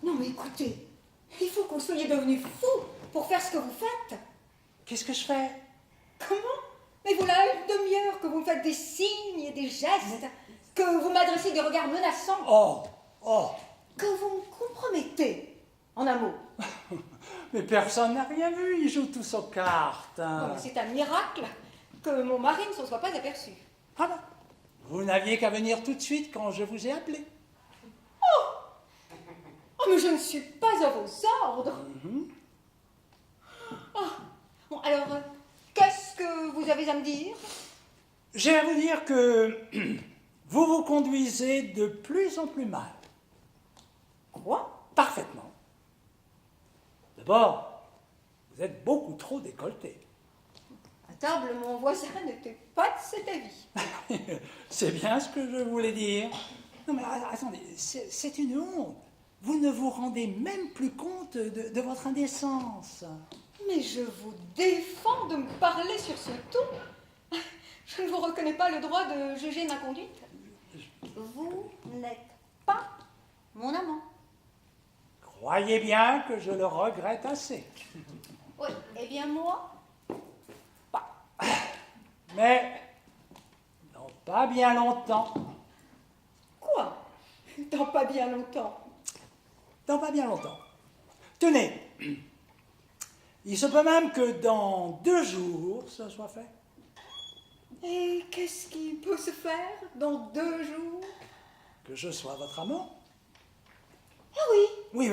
Non mais écoutez, il faut que vous soyez devenus fous pour faire ce que vous faites. Qu'est-ce que je fais? Comment? Mais voilà une demi-heure que vous me faites des signes et des gestes, que vous m'adressez des regards menaçants. Oh. Que vous me compromettez, en un mot. Mais personne n'a rien vu, ils jouent tous aux cartes. Oh, c'est un miracle que mon mari ne s'en soit pas aperçu. Ah ben, vous n'aviez qu'à venir tout de suite quand je vous ai appelé. Oh, mais je ne suis pas à vos ordres. Bon, alors, qu'est-ce que vous avez à me dire? J'ai à vous dire que vous vous conduisez de plus en plus mal. Quoi? Parfaitement. D'abord, vous êtes beaucoup trop décolleté. À table, mon voisin n'était pas de cet avis. C'est bien ce que je voulais dire. Non mais attendez, c'est une honte. Vous ne vous rendez même plus compte de votre indécence. Mais je vous défends de me parler sur ce ton. Je ne vous reconnais pas le droit de juger ma conduite. Vous n'êtes pas mon amant. Croyez bien que je le regrette assez. Oui, eh bien moi, Mais dans pas bien longtemps. quoi? Dans pas bien longtemps. Dans pas bien longtemps. Tenez, il se peut même que dans 2 jours, ça soit fait. Et qu'est-ce qui peut se faire dans 2 jours? Que je sois votre amant. Ah oui. Oui.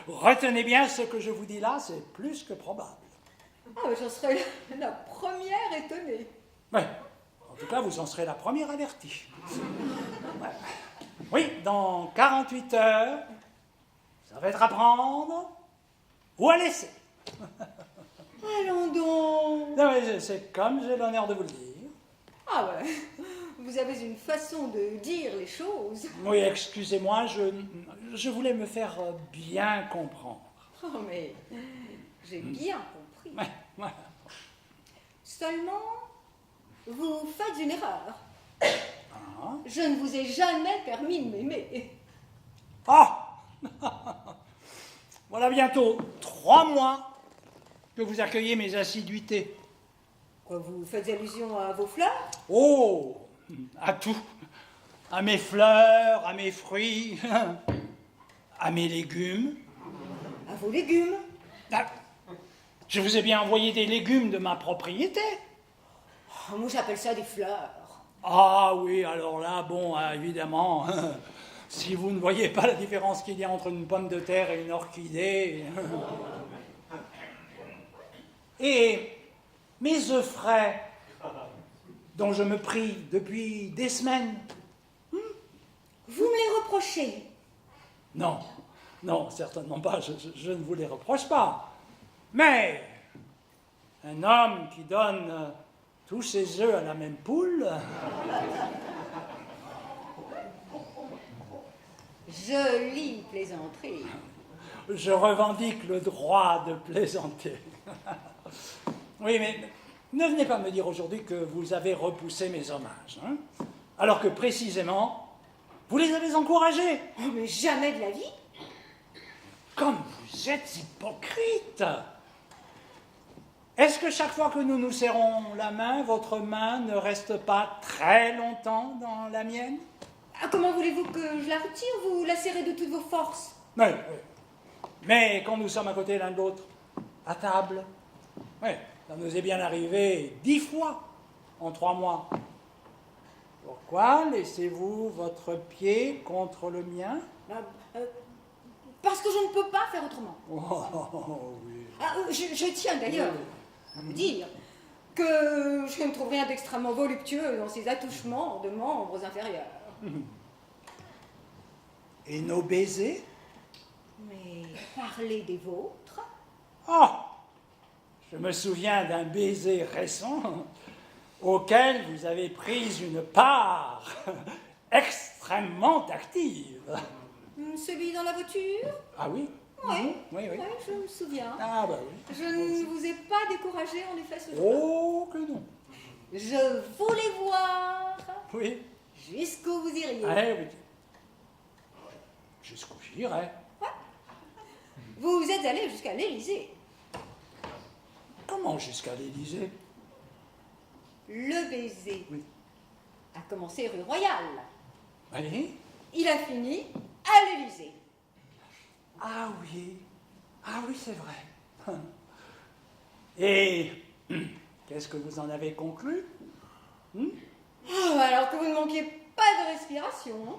Retenez bien ce que je vous dis là, c'est plus que probable. Ah, mais j'en serais la première étonnée. Oui, en tout cas, vous en serez la première avertie. Ouais. Oui, dans 48 heures, ça va être à prendre ou à laisser. Allons donc. Non, mais c'est comme j'ai l'honneur de vous le dire. Ah ouais, vous avez une façon de dire les choses. Oui, excusez-moi, je voulais me faire bien comprendre. Oh mais j'ai bien compris. Ouais, voilà. Seulement, vous faites une erreur. Ah. Je ne vous ai jamais permis de m'aimer. Ah. Voilà bientôt 3 mois que vous accueillez mes assiduités. Quoi, vous faites allusion à vos fleurs? Oh, à tout. À mes fleurs, à mes fruits, à mes légumes. À vos légumes? Ah, je vous ai bien envoyé des légumes de ma propriété. Oh, moi j'appelle ça des fleurs. Ah oui, alors là, bon, évidemment, si vous ne voyez pas la différence qu'il y a entre une pomme de terre et une orchidée. Et mes œufs frais, dont je me prive depuis des semaines. Vous me les reprochez? Non, certainement pas, je ne vous les reproche pas. Mais un homme qui donne tous ses œufs à la même poule... Jolie plaisanterie. Je revendique le droit de plaisanter. Oui, mais ne venez pas me dire aujourd'hui que vous avez repoussé mes hommages, hein, alors que précisément, vous les avez encouragés. Oh, mais jamais de la vie. Comme vous êtes hypocrite. Est-ce que chaque fois que nous nous serrons la main, votre main ne reste pas très longtemps dans la mienne? Ah, comment voulez-vous que je la retire? Vous la serrez de toutes vos forces. Oui. Mais quand nous sommes à côté l'un de l'autre, à table, oui, Ça nous est bien arrivé 10 fois en 3 mois. Pourquoi laissez-vous votre pied contre le mien? Parce que je ne peux pas faire autrement. Oh, oui. Je tiens d'ailleurs à vous dire que je ne trouve rien d'extrêmement voluptueux dans ces attouchements de membres inférieurs. Et nos baisers? Mais parlez des vôtres. Oh! Je me souviens d'un baiser récent auquel vous avez pris une part extrêmement active. Celui dans la voiture? Ah oui? Oui. Oui. Oui, je me souviens. Ah bah oui. Je ne vous ai pas découragé en effet ce jour. Oh que non. Je voulais voir Oui. jusqu'où vous iriez. Oui. Jusqu'où j'irai. Vous êtes allé jusqu'à l'Élysée. Comment jusqu'à l'Élysée? Le baiser Oui. a commencé rue Royale. Oui. Il a fini à l'Élysée. Ah oui. Ah oui, c'est vrai. Et qu'est-ce que vous en avez conclu? Alors que vous ne manquiez pas de respiration.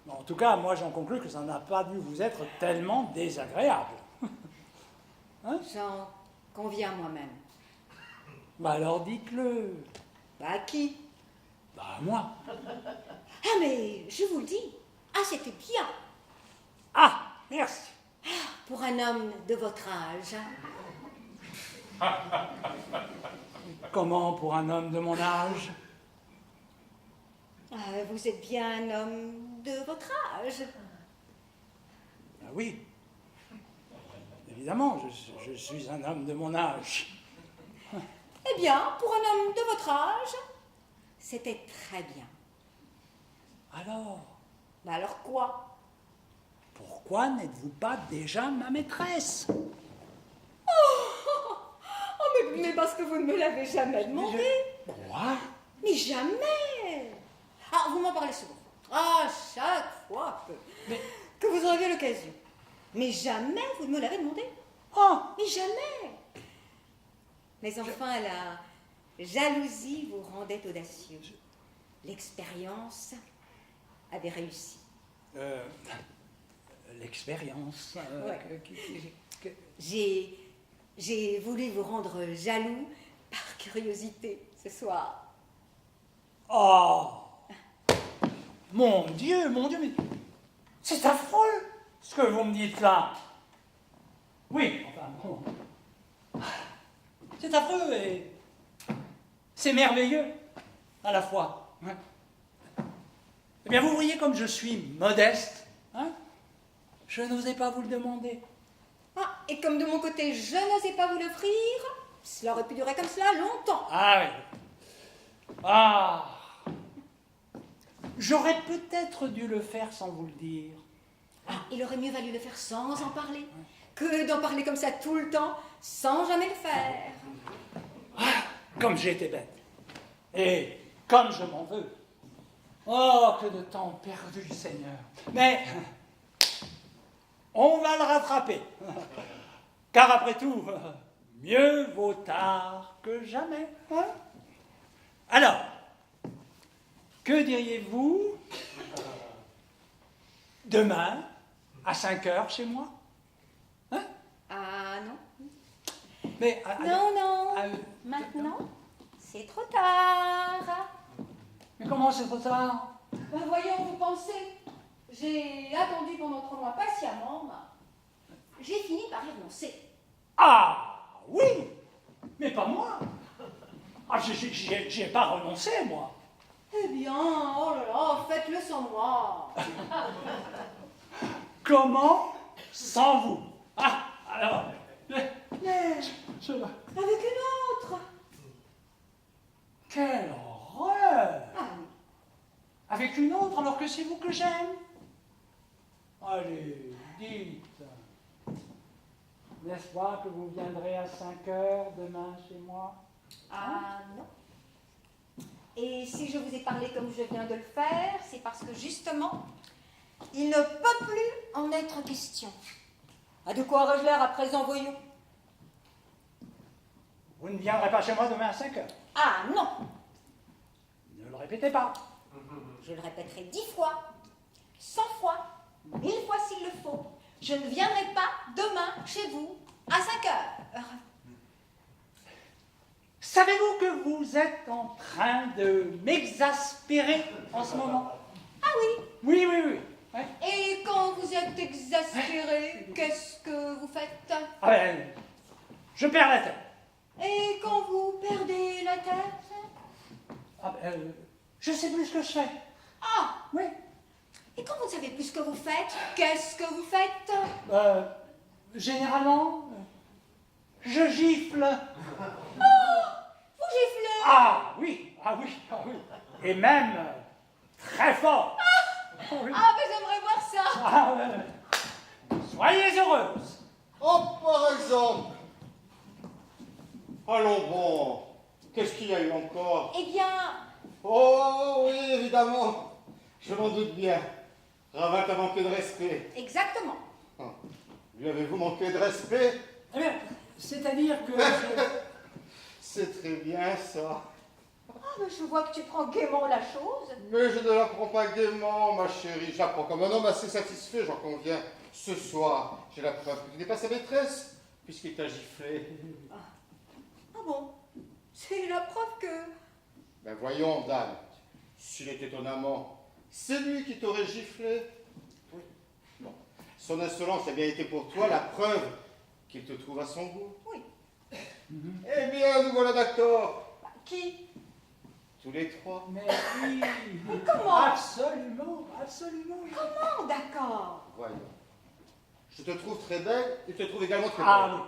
En tout cas, moi j'en conclus que ça n'a pas dû vous être tellement désagréable. J'en conviens moi-même. Bah alors dites-le. À qui? Bah moi. Ah mais je vous le dis, c'était bien. Ah, merci. Pour un homme de votre âge. Comment pour un homme de mon âge? Vous êtes bien un homme de votre âge. Ah oui. Évidemment, je suis un homme de mon âge. Eh bien, pour un homme de votre âge, c'était très bien. Alors, Alors quoi? pourquoi n'êtes-vous pas déjà ma maîtresse? Mais parce que vous ne me l'avez jamais demandé. Quoi? Mais jamais. Vous m'en parlez souvent. Chaque fois que vous en avez l'occasion. Mais jamais vous ne me l'avez demandé. Mais jamais. Mais enfin, la jalousie vous rendait audacieux. L'expérience avait réussi. L'expérience. Ouais. J'ai voulu vous rendre jaloux par curiosité ce soir. Oh! Mon Dieu, mais c'est affreux ce que vous me dites là. Oui, enfin bon. C'est affreux et c'est merveilleux à la fois. Eh bien, vous voyez comme je suis modeste, hein? Je n'osais pas vous le demander. Et comme de mon côté, je n'osais pas vous l'offrir, cela aurait pu durer comme cela longtemps. Ah oui. J'aurais peut-être dû le faire sans vous le dire. Il aurait mieux valu le faire sans en parler, que d'en parler comme ça tout le temps, sans jamais le faire. Comme j'ai été bête. Et comme je m'en veux. Oh, que de temps perdu, Seigneur. Mais on va le rattraper. Car après tout, mieux vaut tard que jamais. Alors, que diriez-vous demain à 5 heures chez moi? Non. Mais, Non. Maintenant, c'est trop tard. Mais comment c'est trop tard? Voyons, vous pensez. J'ai attendu pendant 3 mois patiemment. J'ai fini par y renoncer. Ah, oui, mais pas moi. J'y ai pas renoncé, moi. Eh bien, oh là là, faites-le sans moi. Comment? Sans vous. Alors... Mais Je... avec une autre. Quelle horreur! Avec une autre alors que c'est vous que j'aime? Allez, dites. N'est-ce pas que vous viendrez à 5 heures demain chez moi? Non. Et si je vous ai parlé comme je viens de le faire, c'est parce que justement, il ne peut plus en être question. De quoi aurais-je l'air à présent, voyons? Vous ne viendrez pas chez moi demain à 5 heures. Ah non, Ne le répétez pas. je le répéterai 10 fois, 100 fois, 1000 fois s'il le faut. Je ne viendrai pas demain chez vous à 5 heures. Savez-vous que vous êtes en train de m'exaspérer en ce moment? Ah oui. Oui, oui, oui. Ouais. Et quand vous êtes exaspéré, qu'est-ce que vous faites? Ah ben, je perds la tête. Et quand vous perdez la tête? Ah ben, je sais plus ce que je fais. Ah! Oui. Et quand vous ne savez plus ce que vous faites, qu'est-ce que vous faites? Généralement, je gifle. Vous giflez? Ah oui, ah oui, ah oui. Et même très fort. Oui. Ah, mais j'aimerais voir ça! Ah, ouais. Soyez heureuse. Oh, par exemple. Allons bon. Qu'est-ce qu'il y a eu encore? Eh bien, Oh, oui, évidemment. Je m'en doute bien. Ravat a manqué de respect. exactement. Ah, lui avez-vous manqué de respect? Eh bien, c'est-à-dire que... C'est très bien, ça. Ah, mais je vois que tu prends gaiement la chose. Mais je ne la prends pas gaiement, ma chérie. Je la prends comme un homme assez satisfait, j'en conviens. Ce soir, j'ai la preuve que tu n'es pas sa maîtresse, puisqu'il t'a giflé. Ah bon? C'est la preuve que... Ben voyons, dame, s'il était ton amant, c'est lui qui t'aurait giflé. Oui. Bon. Son insolence a bien été pour toi la preuve qu'il te trouve à son goût. Oui. Eh bien, nous voilà d'accord. Qui? Tous les trois. Mais oui, Comment? absolument, absolument. Comment, d'accord? Voyons. Je te trouve très belle, et tu te trouves également très Ah belle.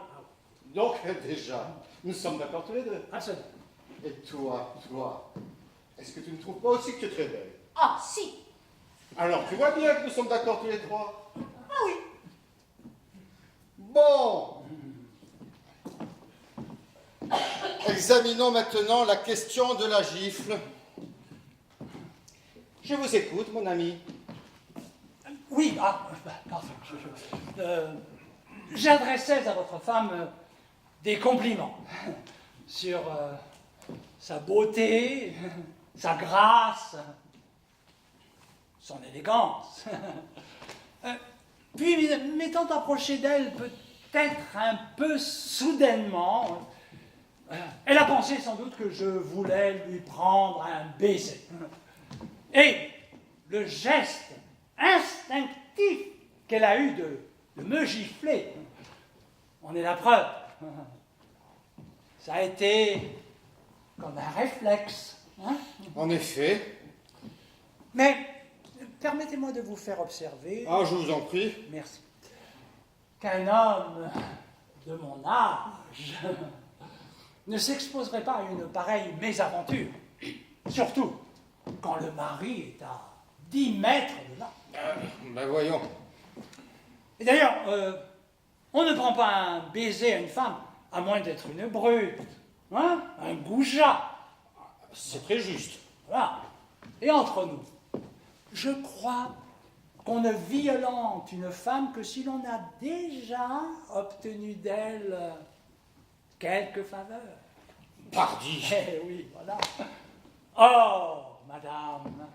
oui, Donc, déjà, nous sommes d'accord tous les deux. absolument. Et toi, est-ce que tu ne trouves pas aussi que tu es très belle? Ah, si. Alors, tu vois bien que nous sommes d'accord tous les trois. Ah oui. Bon. Examinons maintenant la question de la gifle. Je vous écoute, mon ami. Oui, pardon. J'adressais à votre femme des compliments sur sa beauté, sa grâce, son élégance. Puis, m'étant approché d'elle peut-être un peu soudainement, elle a pensé sans doute que je voulais lui prendre un baiser. Et le geste instinctif qu'elle a eu de me gifler en est la preuve. Ça a été comme un réflexe. Hein? En effet. Mais permettez-moi de vous faire observer, Ah, je vous en prie. merci, qu'un homme de mon âge ne s'exposerait pas à une pareille mésaventure, surtout quand le mari est à 10 mètres de là. Ben voyons. Et d'ailleurs, on ne prend pas un baiser à une femme à moins d'être une brute, hein, un goujat. C'est très juste. Voilà. Et entre nous, je crois qu'on ne violente une femme que si l'on a déjà obtenu d'elle quelques faveurs. Pardi. Eh oui, voilà. Or, madame,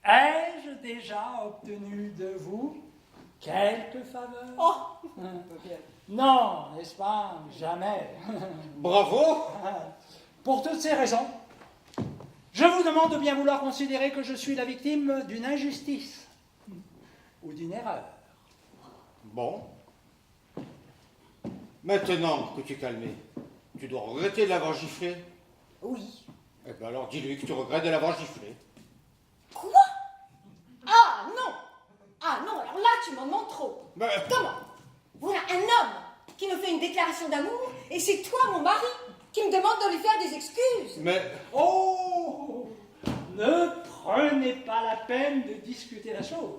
ai-je déjà obtenu de vous quelques faveurs? Oh, Non, n'est-ce pas? Jamais. Bravo. Pour toutes ces raisons, je vous demande de bien vouloir considérer que je suis la victime d'une injustice ou d'une erreur. Bon. Maintenant que tu es calmé, tu dois regretter de l'avoir giflé. oui. Eh bien alors dis-lui que tu regrettes de l'avoir giflé. Quoi? Ah non! Ah non, alors là, tu m'en demandes trop. Mais Comment? Voilà un homme qui me fait une déclaration d'amour et c'est toi, mon mari, qui me demande de lui faire des excuses. Mais Oh! Ne prenez pas la peine de discuter la chose,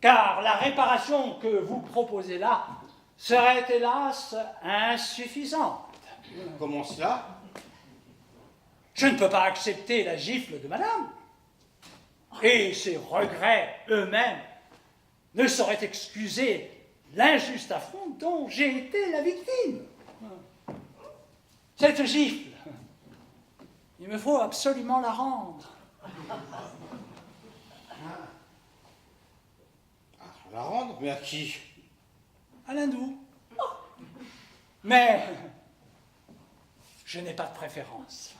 car la réparation que vous proposez là serait hélas insuffisante. comment cela? Je ne peux pas accepter la gifle de madame. Et ses regrets eux-mêmes ne sauraient excuser l'injuste affront dont j'ai été la victime. Cette gifle, il me faut absolument la rendre. La rendre? Mais à qui? À l'hindou. Mais je n'ai pas de préférence.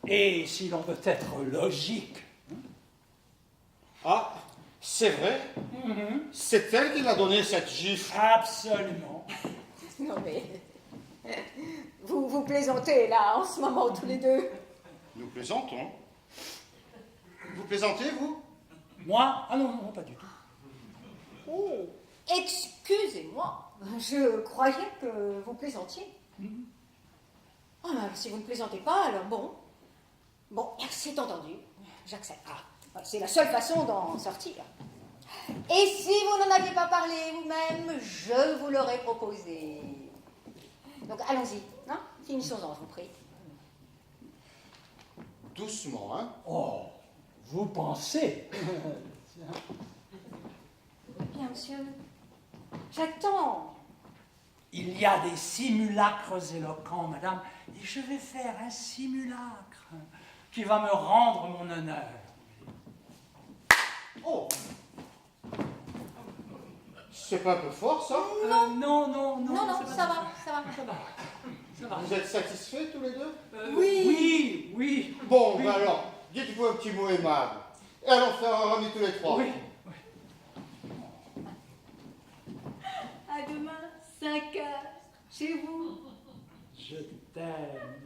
Et si l'on veut être logique... Ah, c'est vrai? C'est elle qui l'a donné, cette gifle. Absolument. Non mais... Vous plaisantez là, en ce moment, tous les deux. Nous plaisantons. Vous plaisantez, vous? Moi? Ah non, non, pas du tout. Oh, excusez-moi, je croyais que vous plaisantiez. Ah, ben, si vous ne plaisantez pas, alors bon. Bon, c'est entendu, j'accepte. C'est la seule façon d'en sortir. Et si vous n'en aviez pas parlé vous-même, je vous l'aurais proposé. Donc allons-y, hein? Finissons-en, je vous prie. Doucement, hein? Oh, vous pensez? Bien, monsieur, j'attends. Il y a des simulacres éloquents, madame, et je vais faire un simulacre qui va me rendre mon honneur. Oh! C'est pas un peu fort, ça? Non, non, non. Non, c'est ça pas- va, ça va. Ça va. Vous êtes satisfaits, tous les deux? Oui, oui. Bon, oui. ben alors, dites-vous un petit mot aimable. Et allons faire un remis tous les trois. Oui. À demain, 5 heures, chez vous. Je t'aime.